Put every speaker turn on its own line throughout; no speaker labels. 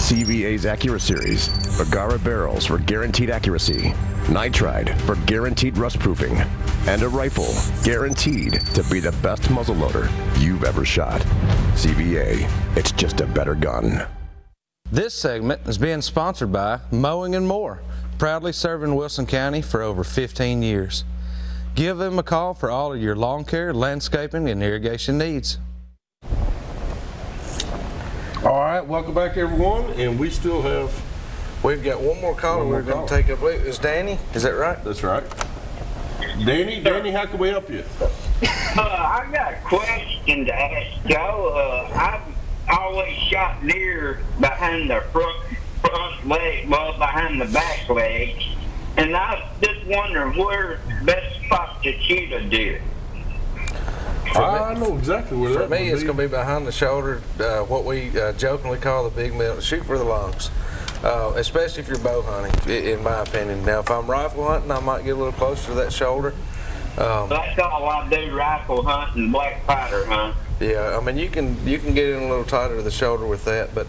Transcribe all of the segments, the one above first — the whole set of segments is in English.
CVA's AccuraSeries, Bagara barrels for guaranteed accuracy, nitride for guaranteed rust proofing, and a rifle guaranteed to be the best muzzleloader you've ever shot. CVA, it's just a better gun.
This segment is being sponsored by Mowing and More, proudly serving Wilson County for over 15 years. Give them a call for all of your lawn care, landscaping, and irrigation needs.
All right, welcome back everyone, and we still have...
We've got one more caller we're going to take up. It's Danny, is that right?
That's right. Danny, how can we help you?
I got a question to ask Joe. I've always shot deer behind the front leg, well, behind the back leg, and I was just wondering where's the best spot to shoot a deer.
I know exactly where that
For me, it's going to be behind the shoulder, what we jokingly call the big middle. Shoot for the lungs, especially if you're bow hunting, in my opinion. Now, if I'm rifle hunting, I might get a little closer to that shoulder.
That's all I do, rifle hunt and black powder hunt.
Yeah, I mean, you can get in a little tighter to the shoulder with that, but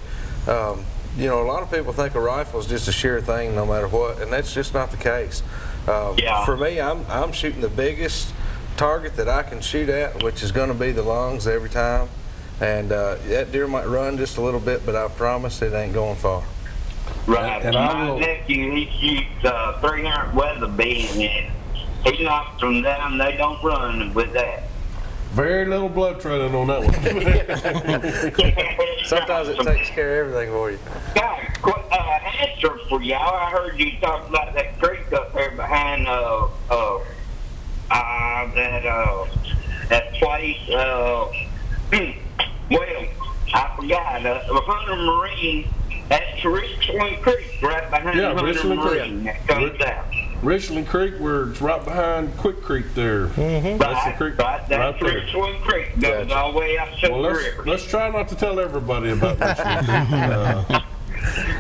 you know, a lot of people think a rifle is just a sure thing no matter what, and that's just not the case. For me, I'm shooting the biggest target that I can shoot at, which is going to be the lungs every time, and that deer might run just a little bit, but I promise it ain't going far.
Right. And my nephew, he shoots 300 weather beam, and he knocks them down. They don't run with that.
Very little blood trailing on that
one. Sometimes it takes care of everything for you.
Got an answer for y'all. I heard you talk about that creek up there behind that place. Well, I forgot. Hunter Marine. That's Richland Creek, right behind Hunter Marine. That comes out.
Richland Creek, where it's right behind Quick Creek there. That's the creek
right that's Richland Creek. Goes all the way up to the river.
Let's try not to tell everybody about Richland.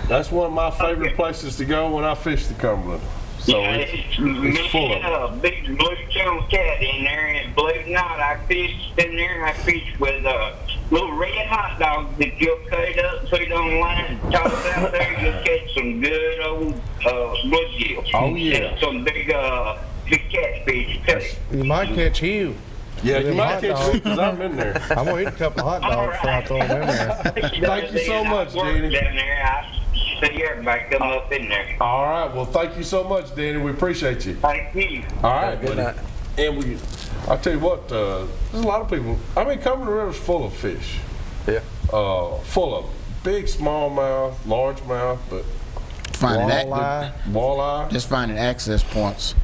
That's one of my favorite places to go when I fish the Cumberland. So it's full of
a big blue-tailed cat in there, and believe it or not, I fished in there. I fished with little red hot dogs that you'll cut up, put it on the line, and toss out there. You'll catch some good old bluegills.
Oh yeah,
and some big catfish.
You might catch Hugh.
Yeah, you might catch Hugh because I'm in there.
I'm gonna eat a couple of hot dogs before I throw them in there.
Thank you so much, Danny.
Down there, see everybody come up in there.
All right, well, thank you so much, Danny. We appreciate you.
Thank you.
All right, good night. And I'll tell you what, there's a lot of people. I mean, Cumberland River's full of fish.
Yeah.
Full of big, smallmouth, largemouth, but walleye.
Just finding access points.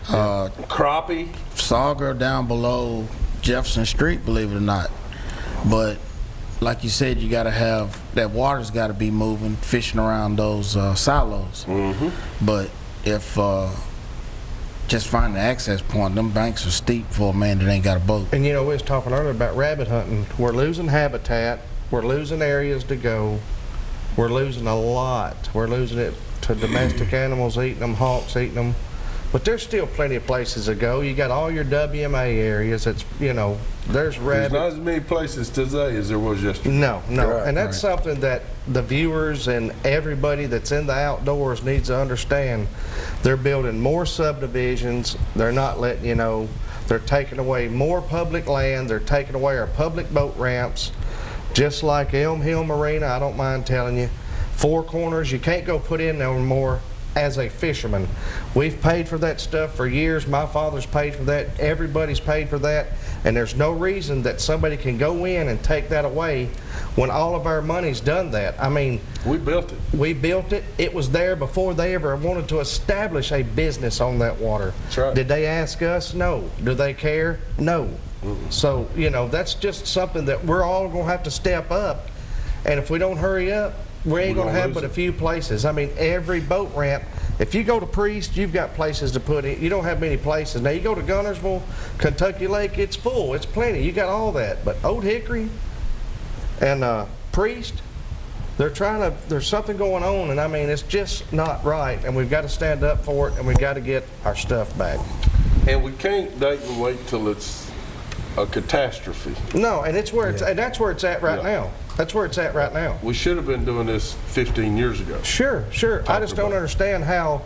Crappie.
Sauger down below Jefferson Street, believe it or not. But like you said, you got to have that water's got to be moving, fishing around those silos. But if just finding the access point, them banks are steep for a man that ain't got a boat.
And you know, we was talking earlier about rabbit hunting. We're losing habitat. We're losing areas to go. We're losing a lot. We're losing it to domestic animals eating them, hawks eating them. But there's still plenty of places to go. You got all your WMA areas. It's, you know, there's rabbit.
There's not as many places today as there was yesterday.
No. Right, and that's something that the viewers and everybody that's in the outdoors needs to understand. They're building more subdivisions. They're not letting you know. They're taking away more public land. They're taking away our public boat ramps. Just like Elm Hill Marina, I don't mind telling you, Four Corners, you can't go put in no more. As a fisherman, we've paid for that stuff for years. My father's paid for that. Everybody's paid for that, and there's no reason that somebody can go in and take that away when all of our money's done that. I mean,
we built it.
We built it. It was there before they ever wanted to establish a business on that water.
That's right.
Did they ask us? No. Do they care? No. So, you know, that's just something that we're all going to have to step up, and if we don't hurry up, we ain't going to have but a few places. I mean, every boat ramp, if you go to Priest, you've got places to put in. You don't have many places. Now, you go to Gunnersville, Kentucky Lake, it's full. It's plenty. You got all that. But Old Hickory and Priest, there's something going on, and I mean, it's just not right, and we've got to stand up for it, and we've got to get our stuff back.
And we can't wait till it's a catastrophe.
No, and it's where it's, and that's where it's at right now. That's where it's at right now.
We should have been doing this 15 years ago.
Sure. I just don't understand how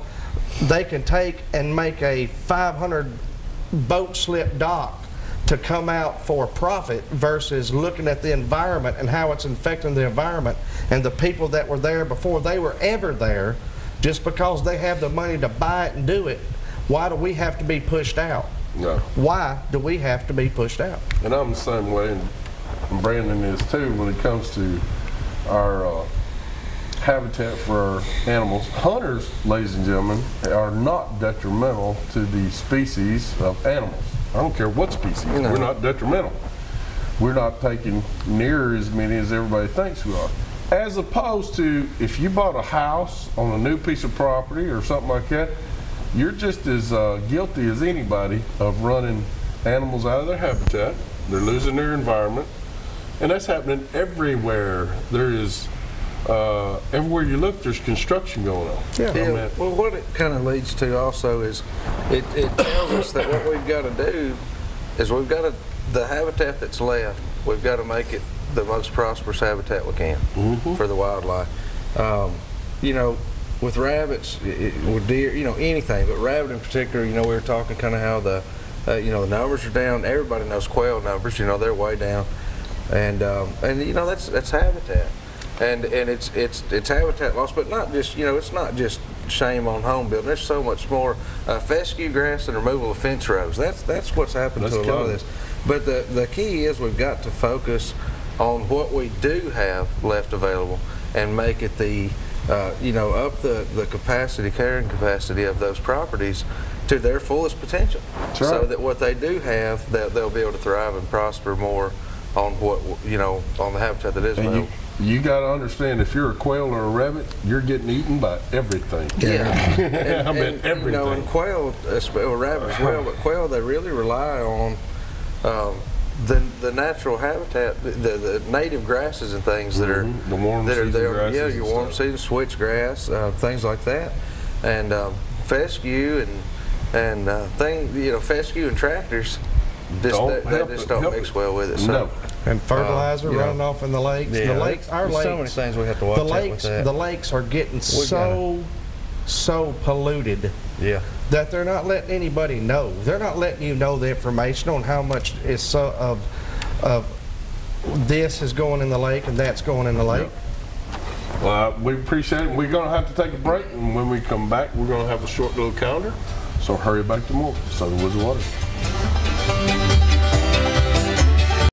they can take and make a 500 boat slip dock to come out for profit versus looking at the environment and how it's infecting the environment and the people that were there before they were ever there. Just because they have the money to buy it and do it, why do we have to be pushed out?
No.
Why do we have to be pushed out?
And I'm the same way, and Brandon is too, when it comes to our habitat for our animals. Hunters, ladies and gentlemen, are not detrimental to the species of animals. I don't care what species, we're not detrimental. We're not taking near as many as everybody thinks we are. As opposed to if you bought a house on a new piece of property or something like that, you're just as guilty as anybody of running animals out of their habitat. They're losing their environment, and that's happening everywhere. There is, everywhere you look, there's construction going on.
Yeah. Well, what it kind of leads to also is it tells us that what we've got to do is we've got to, the habitat that's left, we've got to make it the most prosperous habitat we can for the wildlife. You know, with rabbits, with deer, you know, anything, but rabbit in particular, you know, we were talking kind of how the, you know, the numbers are down. Everybody knows quail numbers, you know, they're way down. And you know, that's habitat. And it's habitat loss, but not just, you know, it's not just shame on home building. There's so much more. Fescue grass and removal of fence rows. That's what's happened to a lot of this. But the key is we've got to focus on what we do have left available and make it the, you know, up the capacity, carrying capacity of those properties to their fullest potential. So that what they do have, they'll be able to thrive and prosper more on what, you know, on the habitat that is available.
You got to understand, if you're a quail or a rabbit, you're getting eaten by everything.
Yeah.
I mean, everything.
You know, and quail, or rabbit as well, but quail, they really rely on the natural habitat, the native grasses and things that are
the warm season grasses.
Yeah, your warm season switch grass, things like that, and fescue and you know, fescue and tractors. They just don't mix well with it. So.
No.
And fertilizer running off in the lakes.
Yeah,
the lakes, our lakes.
So many things we have to watch out with that.
The lakes are getting so polluted.
Yeah.
That they're not letting anybody know. They're not letting you know the information on how much is of this is going in the lake and that's going in the lake.
Yep. Well, we appreciate it. We're going to have to take a break, and when we come back, we're going to have a short little calendar. So hurry back to more Southern Woods of Water.